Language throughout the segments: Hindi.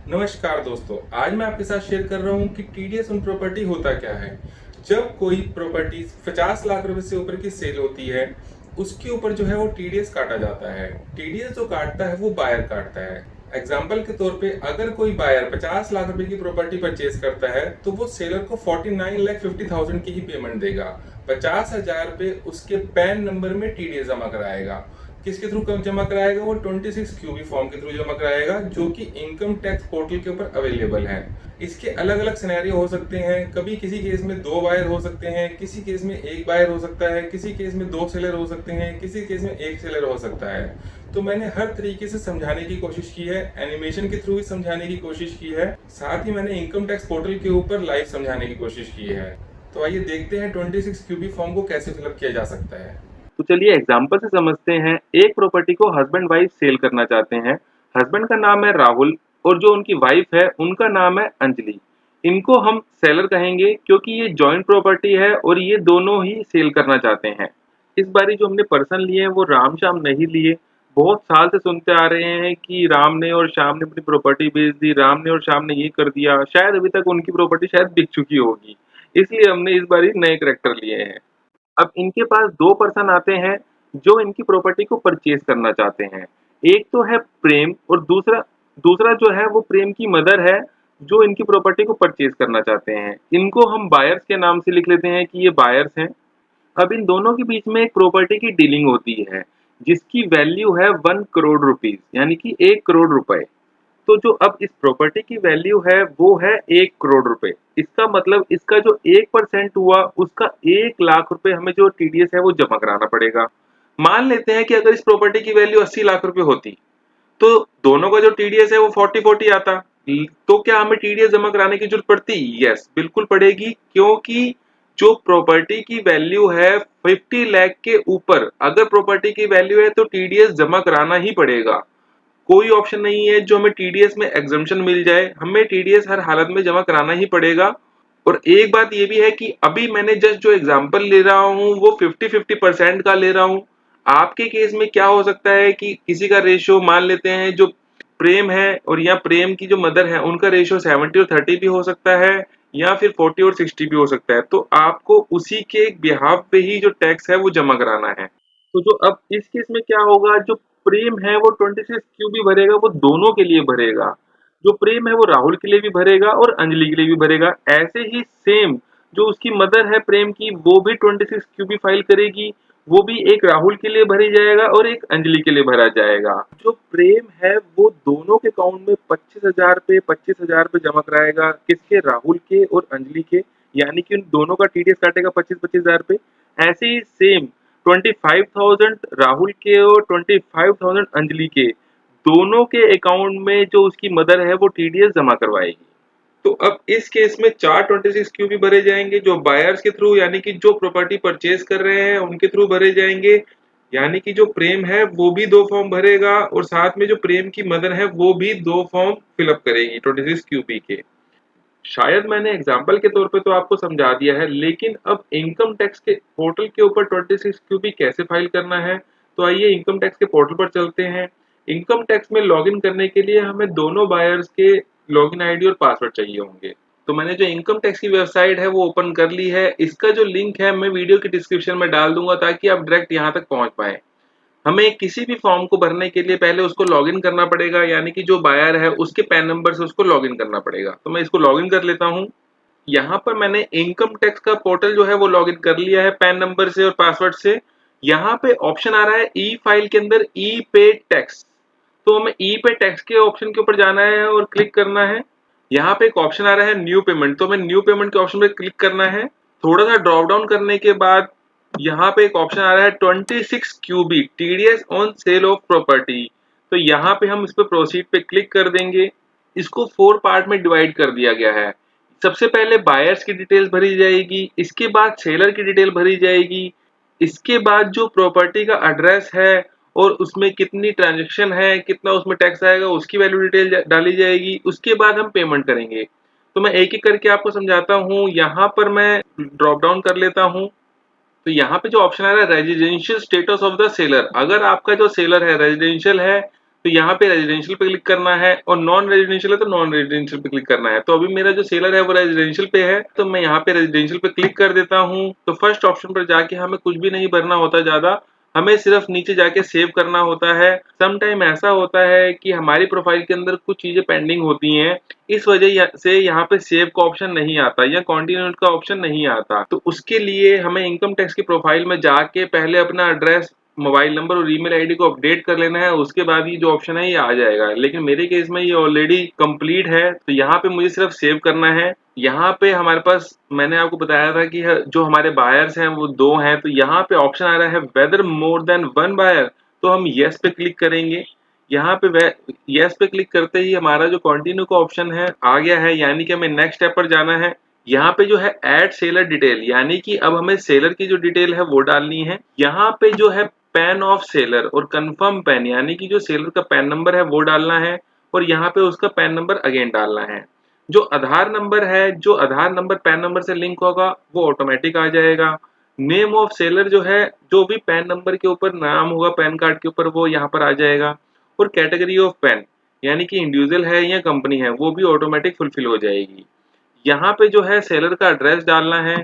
नमस्कार दोस्तों, आज मैं आपके साथ शेयर कर रहा हूँ कि टीडीएस ऑन प्रॉपर्टी होता क्या है। जब कोई प्रॉपर्टी 50 लाख रुपए से ऊपर की सेल होती है, उसके ऊपर जो है वो टीडीएस काटा जाता है। टीडीएस जो काटता है वो बायर काटता है। एग्जाम्पल के तौर पे अगर कोई बायर 50 लाख रुपए की प्रॉपर्टी परचेज करता है तो वो सेलर को 49,50,000 की ही पेमेंट देगा। 50,000 रुपए उसके पैन नंबर में टीडीएस जमा कराएगा। किसके थ्रू जमा कराएगा? वो 26 क्यूबी फॉर्म के थ्रू जमा कराएगा, जो कि इनकम टैक्स पोर्टल के ऊपर अवेलेबल है। इसके अलग अलग सिनेरियो हो सकते हैं। कभी किसी केस में 2 बायर हो सकते हैं, किसी केस में 1 बायर हो सकता है, किसी केस में 2 सेलर हो सकते हैं, किसी केस में 1 सेलर हो सकता है। तो मैंने हर तरीके से समझाने की कोशिश की है, एनिमेशन के थ्रू भी समझाने की कोशिश की है, साथ ही मैंने इनकम टैक्स पोर्टल के ऊपर लाइव समझाने की कोशिश की है। तो आइए देखते हैं 26 क्यूबी फॉर्म को कैसे फिलअप किया जा सकता है। तो चलिए एग्जाम्पल से समझते हैं। एक प्रॉपर्टी को हस्बैंड वाइफ सेल करना चाहते हैं। हस्बैंड का नाम है राहुल और जो उनकी वाइफ है उनका नाम है अंजलि। इनको हम सेलर कहेंगे क्योंकि ये जॉइंट प्रॉपर्टी है और ये दोनों ही सेल करना चाहते हैं। इस बारी जो हमने पर्सन लिए हैं वो राम श्याम नहीं लिए। बहुत साल से सुनते आ रहे हैं कि राम ने और श्याम ने अपनी प्रॉपर्टी बेच दी, राम ने और श्याम ने ये कर दिया। शायद अभी तक उनकी प्रॉपर्टी शायद बिक चुकी होगी, इसलिए हमने इस बारी नए करेक्टर लिए हैं। अब इनके पास 2 पर्सन आते हैं जो इनकी प्रॉपर्टी को परचेज करना चाहते हैं। एक तो है प्रेम और दूसरा दूसरा जो है वो प्रेम की मदर है जो इनकी प्रॉपर्टी को परचेज करना चाहते हैं। इनको हम बायर्स के नाम से लिख लेते हैं कि ये बायर्स हैं। अब इन दोनों के बीच में एक प्रॉपर्टी की डीलिंग होती है जिसकी वैल्यू है 1 करोड़ रुपीस, यानी कि 1 करोड़ रुपए। तो जो अब इस प्रॉपर्टी की वैल्यू है वो है 1 करोड़ रुपए। इसका मतलब इसका जो 1% हुआ उसका 1 लाख रुपए हमें जो टीडीएस है वो जमा कराना पड़ेगा। मान लेते हैं कि अगर इस प्रॉपर्टी की वैल्यू 80 लाख रुपए होती तो दोनों का जो टीडीएस है वो 40-40 आता। तो क्या हमें टीडीएस जमा कराने की जरूरत पड़ती? यस, बिल्कुल पड़ेगी, क्योंकि जो प्रॉपर्टी की वैल्यू है 50 लाख के ऊपर अगर प्रॉपर्टी की वैल्यू है तो टीडीएस जमा कराना ही पड़ेगा। कोई ऑप्शन नहीं है जो हमें टीडीएस में एग्जम्पशन मिल जाए, हमें टीडीएस हर हालत में जमा कराना ही पड़ेगा। और एक बात ये भी है कि अभी मैंने जस्ट जो एग्जांपल ले रहा हूँ वो 50-50% का ले रहा हूँ। आपके केस में क्या हो सकता है कि किसी का रेशियो मान लेते हैं, जो प्रेम है और या प्रेम की जो मदर है उनका रेशियो 70 और 30 भी हो सकता है, या फिर 40 और 60 भी हो सकता है। तो आपको उसी के बिहाफ पे ही जो टैक्स है वो जमा कराना है। तो जो अब इस केस में क्या होगा, जो प्रेम है वो 26 क्यों भी भरेगा, वो दोनों के लिए भरेगा। जो प्रेम है वो राहुल के लिए भी भरेगा और अंजलि के लिए भी भरेगा। ऐसे ही सेम जो उसकी मदर है प्रेम की वो भी 26 क्यों भी फाइल करेगी, वो भी एक राहुल के लिए भरी जाएगा और एक अंजलि के लिए भरा जाएगा। जो प्रेम है वो दोनों के अकाउंट में 25,000 पे जमा कराएगा, किसके? राहुल के और अंजलि के। यानी कि उन दोनों का टीडीएस काटेगा 25,000 पे। ऐसे ही सेम 25,000 राहुल के और 25,000 अंजलि के, दोनों के अकाउंट में जो उसकी मदर है वो टीडीएस जमा करवाएगी। तो अब इस केस में 426 क्यू भी भरे जाएंगे जो बायर्स के थ्रू, यानी कि जो प्रॉपर्टी परचेज कर रहे हैं उनके थ्रू भरे जाएंगे। यानी कि जो प्रेम है वो भी 2 फॉर्म भरेगा और साथ में जो प्रेम की मदर है वो भी 2 फॉर्म फिलअप करेगी 26 क्यूबी के। शायद मैंने एग्जाम्पल के तौर पे तो आपको समझा दिया है, लेकिन अब इनकम टैक्स के पोर्टल के ऊपर 26 क्यूबी कैसे फाइल करना है, तो आइए इनकम टैक्स के पोर्टल पर चलते हैं। इनकम टैक्स में लॉगिन करने के लिए हमें दोनों बायर्स के लॉगिन आईडी और पासवर्ड चाहिए होंगे। तो मैंने जो इनकम टैक्स की वेबसाइट है वो ओपन कर ली है। इसका जो लिंक है मैं वीडियो की डिस्क्रिप्शन में डाल दूंगा ताकि आप डायरेक्ट यहाँ तक पहुंच पाए। हमें किसी भी फॉर्म को भरने के लिए पहले उसको लॉगिन करना पड़ेगा, यानी कि जो बायर है उसके पैन नंबर से उसको लॉगिन करना पड़ेगा। तो मैं इसको लॉगिन कर लेता हूँ। यहाँ पर मैंने इनकम टैक्स का पोर्टल जो है वो लॉगिन कर लिया है पैन नंबर से और पासवर्ड से। यहाँ पे ऑप्शन आ रहा है ई फाइल के अंदर ई पे टैक्स। तो हमें ई पे टैक्स के ऑप्शन के ऊपर जाना है और क्लिक करना है। यहाँ पे एक ऑप्शन आ रहा है न्यू पेमेंट, तो हमें न्यू पेमेंट के ऑप्शन पे क्लिक करना है। थोड़ा सा ड्रॉप डाउन करने के बाद यहाँ पे एक ऑप्शन आ रहा है 26 QB TDS on sale of property. तो यहाँ पे हम इस पे प्रोसीड पे क्लिक कर देंगे। इसको 4 पार्ट में डिवाइड कर दिया गया है। सबसे पहले बायर्स की डिटेल भरी जाएगी, इसके बाद सेलर की डिटेल भरी जाएगी, इसके बाद जो प्रॉपर्टी का एड्रेस है और उसमें कितनी ट्रांजैक्शन है, कितना उसमें टैक्स आएगा, उसकी वैल्यू डिटेल डाली जाएगी। उसके बाद हम पेमेंट करेंगे। तो मैं एक एक करके आपको समझाता हूँ। यहाँ पर मैं ड्रॉप डाउन कर लेता हूँ। तो यहाँ पे जो ऑप्शन आ रहा है residential status of the seller, अगर आपका जो सेलर है रेजिडेंशियल है तो यहाँ पे रेजिडेंशियल पे क्लिक करना है, और नॉन रेजिडेंशियल है तो नॉन रेजिडेंशियल पे क्लिक करना है। तो अभी मेरा जो सेलर है वो रेजिडेंशियल पे है, तो मैं यहाँ पे रेजिडेंशियल पे क्लिक कर देता हूँ। तो फर्स्ट ऑप्शन पर जाके हमें कुछ भी नहीं भरना होता ज्यादा, हमें सिर्फ नीचे जाके सेव करना होता है। सम टाइम ऐसा होता है कि हमारी प्रोफाइल के अंदर कुछ चीजें पेंडिंग होती हैं, इस वजह से यहाँ पे सेव का ऑप्शन नहीं आता या कंटिन्यू का ऑप्शन नहीं आता। तो उसके लिए हमें इनकम टैक्स की प्रोफाइल में जाके पहले अपना एड्रेस, मोबाइल नंबर और ईमेल आईडी को अपडेट कर लेना है, उसके बाद ये जो ऑप्शन है ये आ जाएगा। लेकिन मेरे केस में ये ऑलरेडी कंप्लीट है, तो यहाँ पे मुझे सिर्फ सेव करना है। यहाँ पे हमारे पास, मैंने आपको बताया था कि जो हमारे बायर्स हैं वो 2 हैं, तो यहाँ पे ऑप्शन आ रहा है वेदर मोर देन 1 बायर, तो हम यस पे क्लिक करेंगे। यहाँ पे यस पे क्लिक करते ही हमारा जो कंटिन्यू का ऑप्शन है आ गया है, यानी कि हमें नेक्स्ट स्टेप पर जाना है। यहाँ पे जो है ऐड सेलर डिटेल, यानी कि अब हमें सेलर की जो डिटेल है वो डालनी है। यहाँ पे जो है पैन ऑफ सेलर और कंफर्म पैन, यानी कि जो सेलर का पैन नंबर है वो डालना है, और यहाँ पे उसका पैन नंबर अगेन डालना है। जो आधार नंबर है, जो आधार नंबर पैन नंबर से लिंक होगा वो ऑटोमेटिक आ जाएगा। नेम ऑफ सेलर जो है, जो भी पैन नंबर के ऊपर नाम होगा पैन कार्ड के ऊपर वो यहाँ पर आ जाएगा। और कैटेगरी ऑफ पैन, यानी कि इंडिविजुअल है या कंपनी है, वो भी ऑटोमेटिक फुलफिल हो जाएगी। यहाँ पे जो है सेलर का एड्रेस डालना है।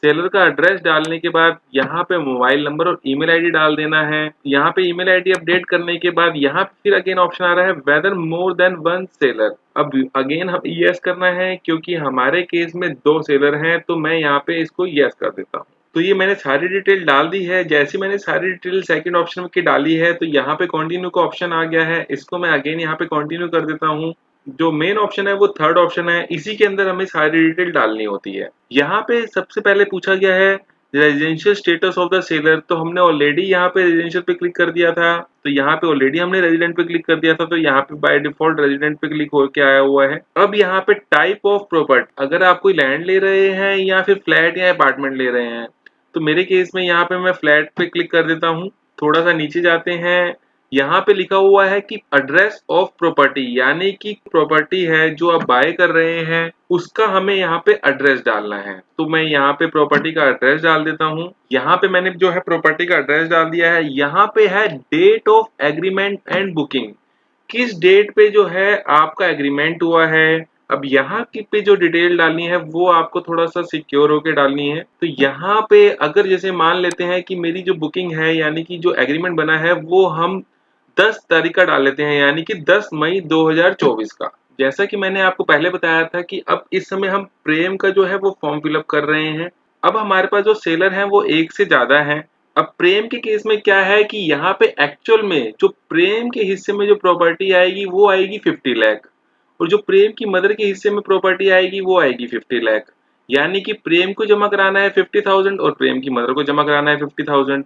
सेलर का एड्रेस डालने के बाद यहाँ पे मोबाइल नंबर और ईमेल आईडी डाल देना है। यहाँ पे ईमेल आईडी अपडेट करने के बाद यहाँ पे फिर अगेन ऑप्शन आ रहा है वेदर मोर देन 1 सेलर। अब अगेन हम यस करना है, क्योंकि हमारे केस में 2 सेलर हैं, तो मैं यहाँ पे इसको यस कर देता हूँ। तो ये मैंने सारी डिटेल डाल दी है। जैसे मैंने सारी डिटेल सेकंड ऑप्शन की डाली है, तो यहाँ पे कंटिन्यू का ऑप्शन आ गया है, इसको मैं अगेन यहाँ पे कंटिन्यू कर देता हूँ। जो मेन ऑप्शन है वो थर्ड ऑप्शन है, इसी के अंदर हमें सारी डिटेल डालनी होती है। यहाँ पे सबसे पहले पूछा गया है residential status of the seller, तो हमने ऑलरेडी यहाँ पे रेजिडेंशियल पे क्लिक कर दिया था, तो यहाँ पे ऑलरेडी हमने रेजिडेंट पे क्लिक कर दिया था, तो यहाँ पे बाय डिफॉल्ट रेजिडेंट पे क्लिक होकर आया हुआ है। अब यहाँ पे टाइप ऑफ प्रॉपर्टी, अगर आप कोई लैंड ले रहे हैं या फिर फ्लैट या अपार्टमेंट ले रहे हैं, तो मेरे केस में यहाँ पे मैं फ्लैट पे क्लिक कर देता हूँ। थोड़ा सा नीचे जाते हैं, यहाँ पे लिखा हुआ है कि एड्रेस ऑफ प्रॉपर्टी, यानी कि प्रॉपर्टी है जो आप बाय कर रहे हैं उसका हमें यहाँ पे एड्रेस डालना है। तो मैं यहाँ पे प्रॉपर्टी का एड्रेस डाल देता हूँ। यहाँ पे मैंने जो है प्रॉपर्टी का एड्रेस डाल दिया है। यहाँ पे है date of agreement and booking, किस डेट पे जो है आपका एग्रीमेंट हुआ है। अब यहाँ की पे जो डिटेल डालनी है वो आपको थोड़ा सा सिक्योर होके डालनी है। तो यहाँ पे अगर जैसे मान लेते हैं कि मेरी जो बुकिंग है, यानी कि जो एग्रीमेंट बना है वो हम 10 तारीख का डाल लेते हैं, यानी कि 10 मई 2024 का। जैसा कि मैंने आपको पहले बताया था कि अब इस समय हम प्रेम का जो है वो फॉर्म फिलअप कर रहे हैं। अब हमारे पास जो सेलर हैं वो एक से ज्यादा हैं। अब प्रेम के केस में क्या है कि यहाँ पे एक्चुअल में जो प्रेम के हिस्से में जो प्रॉपर्टी आएगी वो आएगी 50 लाख, और जो प्रेम की मदर के हिस्से में प्रॉपर्टी आएगी वो आएगी 50 लाख। यानी कि प्रेम को जमा कराना है 50,000 और प्रेम की मदर को जमा कराना है 50,000।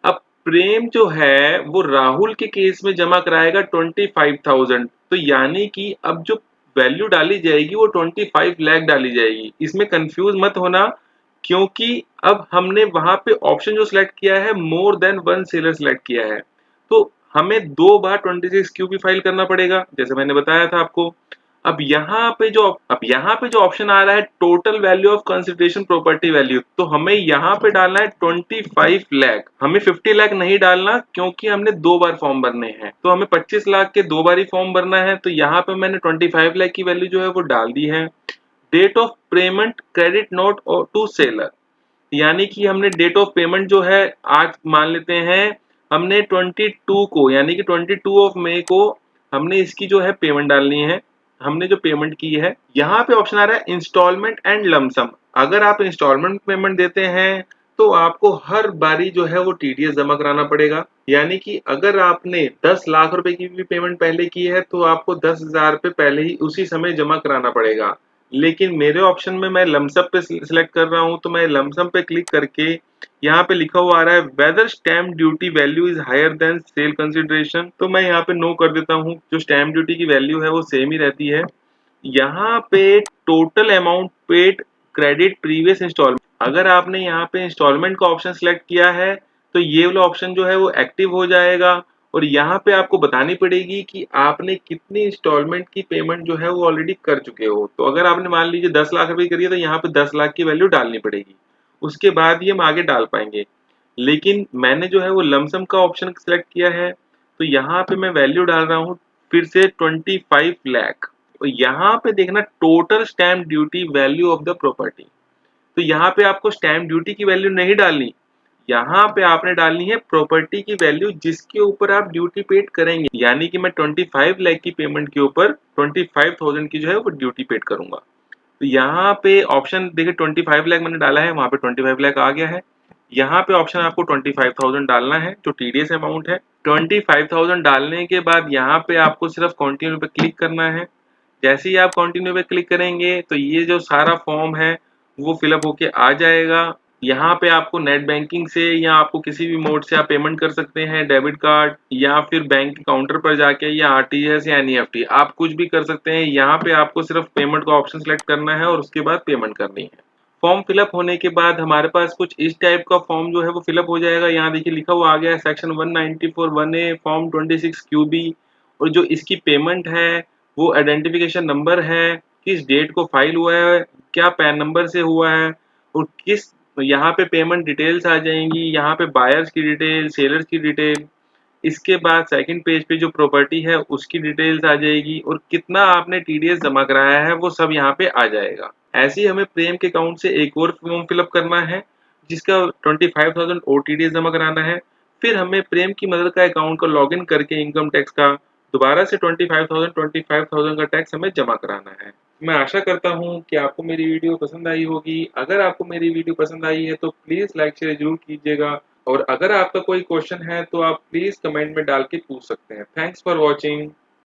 अब प्रेम जो है वो राहुल के केस में जमा कराएगा 25,000, तो यानी कि अब जो वैल्यू डाली जाएगी वो 25 लाख डाली जाएगी। इसमें कंफ्यूज मत होना, क्योंकि अब हमने वहां पे ऑप्शन जो सिलेक्ट किया है मोर देन 1 सेलर सिलेक्ट किया है, तो हमें 2 बार 26 क्यू भी फाइल करना पड़ेगा, जैसे मैंने बताया था आपको। अब यहाँ पे जो ऑप्शन आ रहा है total value of consideration property value, तो हमें यहाँ पे डालना है 25 लाख, हमें 50 लाख नहीं डालना, क्योंकि हमने 2 बार फॉर्म भरने हैं, तो हमें 25 लाख के 2 बार ही फॉर्म भरना है। तो यहाँ पे मैंने 25 लाख की वैल्यू जो है वो डाल दी है। Date of payment credit note to seller, यानी कि हमने डेट ऑफ पेमेंट जो है आज मान लेते हैं हमने 22 को, यानी कि 22 ऑफ मई को हमने इसकी जो है पेमेंट डालनी है। हमने जो पेमेंट की है, यहाँ पे ऑप्शन आ रहा है इंस्टॉलमेंट एंड लमसम। अगर आप इंस्टॉलमेंट पेमेंट देते हैं तो आपको हर बारी जो है वो टीडीएस जमा कराना पड़ेगा। यानी कि अगर आपने 10 लाख रुपए की भी पेमेंट पहले की है तो आपको 10,000 रुपए पहले ही उसी समय जमा कराना पड़ेगा। लेकिन मेरे ऑप्शन में मैं लमसम पे सिलेक्ट कर रहा हूं, तो मैं लमसम पे क्लिक करके यहाँ पे लिखा हुआ आ रहा है whether stamp duty value is higher than sale consideration, तो मैं यहाँ पे नो कर देता हूँ। जो स्टैम्प ड्यूटी की वैल्यू है वो सेम ही रहती है। यहाँ पे total amount paid credit previous instalment, अगर आपने यहाँ पे इंस्टॉलमेंट का ऑप्शन सिलेक्ट किया है तो ये वाला ऑप्शन जो है वो एक्टिव हो जाएगा, और यहाँ पे आपको बतानी पड़ेगी कि आपने कितनी इंस्टॉलमेंट की पेमेंट जो है वो ऑलरेडी कर चुके हो। तो अगर आपने मान लीजिए 10 लाख रुपए करी है तो यहाँ पे 10 लाख की वैल्यू डालनी पड़ेगी, उसके बाद ही हम आगे डाल पाएंगे। लेकिन मैंने जो है वो लमसम का ऑप्शन सिलेक्ट किया है, तो यहाँ पे मैं वैल्यू डाल रहा हूँ फिर से 25 लाख। और यहाँ पे देखना total stamp duty value of the property. तो यहाँ पे आपको स्टैम्प ड्यूटी की वैल्यू नहीं डालनी, यहाँ पे आपने डालनी है प्रॉपर्टी की वैल्यू जिसके ऊपर आप ड्यूटी पेड करेंगे। यानी कि मैं 25 लाख की पेमेंट के ऊपर 25,000 की जो है वो ड्यूटी पेड करूंगा। तो यहाँ पे ऑप्शन देखिए 25 लाख मैंने डाला है, वहां पे 25 लाख आ गया है। यहाँ पे ऑप्शन आपको 25,000 डालना है जो टीडीएस अमाउंट है। 25,000 डालने के बाद यहाँ पे आपको सिर्फ कंटिन्यू पे क्लिक करना है। जैसे ही आप कंटिन्यू पे क्लिक करेंगे तो ये जो सारा फॉर्म है वो फिलअप होके आ जाएगा। यहाँ पे आपको नेट बैंकिंग से या आपको किसी भी मोड से आप पेमेंट कर सकते हैं, डेबिट कार्ड या फिर बैंक काउंटर पर जाके या आरटीजीएस या एनईएफटी आप कुछ भी कर सकते हैं। यहाँ पे आपको सिर्फ पेमेंट का ऑप्शन सेलेक्ट करना है और उसके बाद पेमेंट करनी है। फॉर्म फिलअप होने के बाद हमारे पास कुछ इस टाइप का फॉर्म जो है वो फिलअप हो जाएगा। यहाँ देखिए लिखा हुआ आ गया है सेक्शन 194(1)A फॉर्म 26QB। और जो इसकी पेमेंट है वो आइडेंटिफिकेशन नंबर है, किस डेट को फाइल हुआ है, क्या पैन नंबर से हुआ है और किस, यहाँ पे पेमेंट डिटेल्स आ जाएंगी। यहाँ पे बायर्स की डिटेल, सेलर्स की डिटेल, इसके बाद सेकंड पेज पे जो प्रॉपर्टी है उसकी डिटेल्स आ जाएगी और कितना आपने टीडीएस जमा कराया है वो सब यहाँ पे आ जाएगा। ऐसे ही हमें प्रेम के अकाउंट से एक और फॉर्म फिलअप करना है जिसका 25,000 और टीडीएस जमा कराना है। फिर हमें प्रेम की मदर का अकाउंट को लॉगिन करके इनकम टैक्स का दोबारा से 25,000 का टैक्स हमें जमा कराना है। मैं आशा करता हूँ कि आपको मेरी वीडियो पसंद आई होगी। अगर आपको मेरी वीडियो पसंद आई है तो प्लीज लाइक शेयर जरूर कीजिएगा और अगर आपका कोई क्वेश्चन है तो आप प्लीज कमेंट में डाल के पूछ सकते हैं। Thanks for watching.